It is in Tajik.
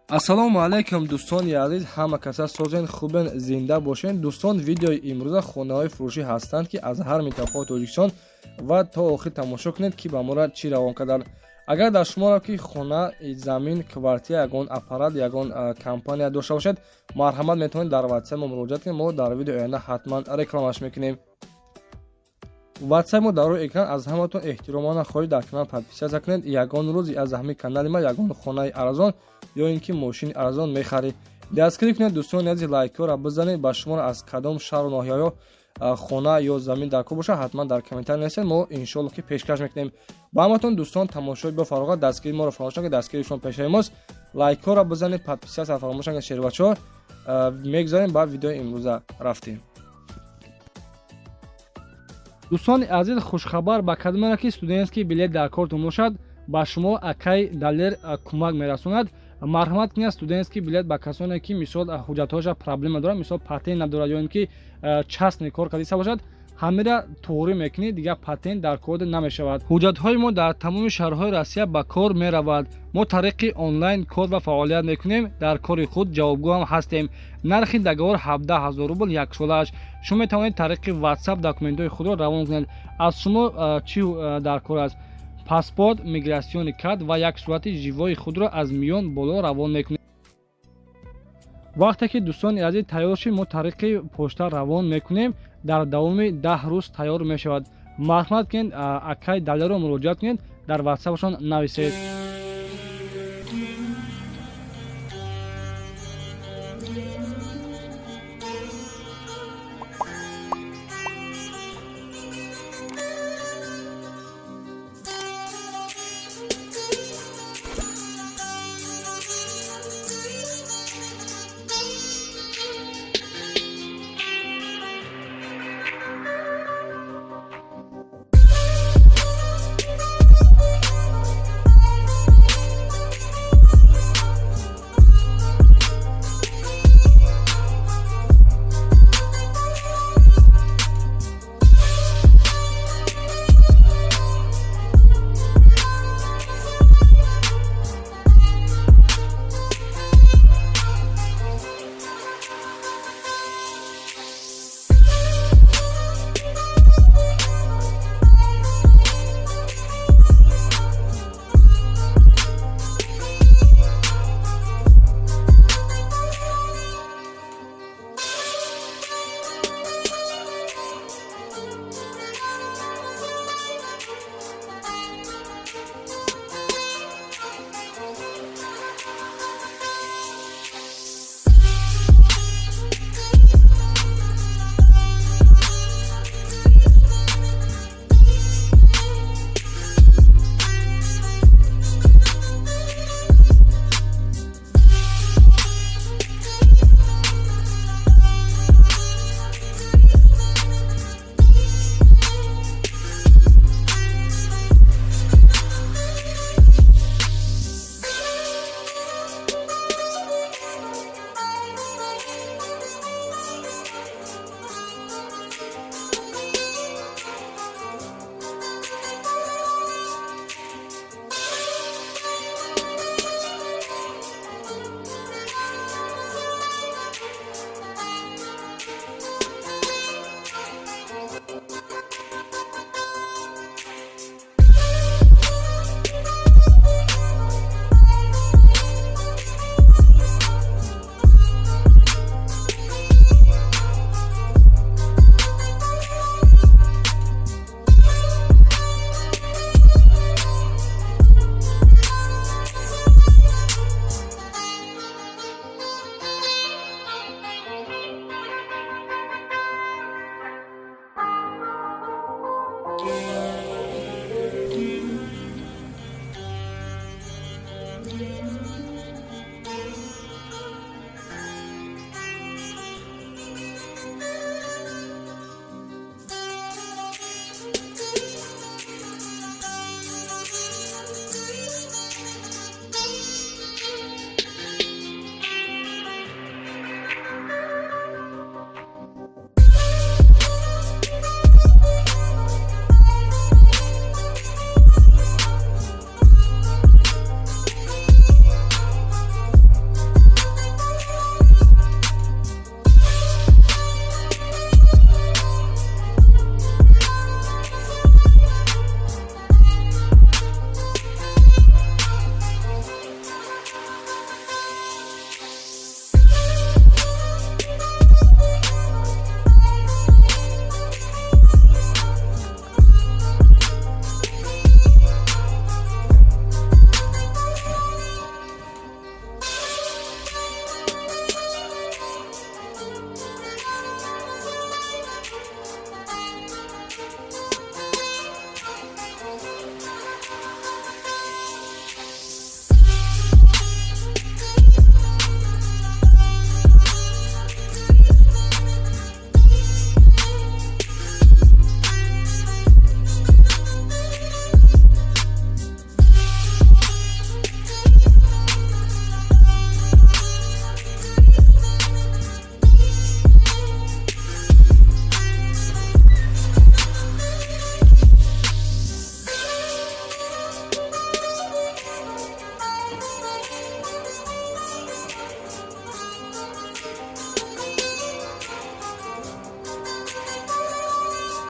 ассалому алайкум дӯстони азиз, ҳама каса созен хубен, зинда бошен. дӯстон, видеои имрӯза хонаҳои фурӯшӣ ҳастанд ки аз ҳар минтақаҳои Тоҷикистон ва то охир тамошо кунед ки ба мора чӣ равон карданд. агар дар шуморо ки хона, замин, квартира, ягон аппарат, ягон компания дошта бошед, марҳамат метавонед дар ватсап мо муроҷиат кунед. мо дар видеои оянда ҳатман рекламаш мекунем. ватсап мо дар рӯи экран. аз ҳаматон эҳтиромона хоҳиш дар канал подписия кунед. ягон рӯзи аз ҳамин канали ма ягон хонаи арзон ё ин ки мошини арзон мехаред, дастгирӣ кунед. дӯстони азиз, лайкҳоро бизанед. ба шумо аз кадом шаҳру ноҳияҳо хона ё замин дар кор бошад, ҳатман дар комментар нависед. мо иншоалло ки пешкаш мекунем. ба ҳаматон дӯстон, тамошои бафароғат, дастгирии моро фаромӯш накунед. дастгирии шумо пешаи мост. лайкҳоро бизанед, подписияро фаромӯш накунед. шербачаҳо мегзарем ба видеои имрӯза рафтем. дӯстони азиз, хушхабар ба кадомеро ки студентский билет дар кортон бошад, ба шумо акай далер кӯмак мерасонад. марҳамат кунед, студентский билет ба касоне ки мисол ҳуҷҷатҳоша проблема дорад, мисол патент надорад ё ин ки частный кор кардиста бошад, ҳамира тоғрӣ мекунед, дигар патент дар кор намешавад. ҳуҷҷатҳои мо дар тамоми шаҳрҳои Россия ба кор меравад. мо тариқи онлайн кор ва фаъолият мекунем. дар кори худ ҷавобгӯ ҳам ҳастем. нархи договор 17000 рубл яксолааш. шумо метавонед тариқи ватсап документҳои худро равон кунед. аз шумо чӣ дар кор аст? паспорт, миграсиони карт ва як сурати живои худро аз миён боло равон мекунед. вақте ки дӯстони азиз тайёр шид, мо тариқи почта равон мекунем. дар давоми 10 рӯз тайёр мешавад. марҳамат кунед, акай далерро муроҷиат кунед, дар ватсапшон нависед.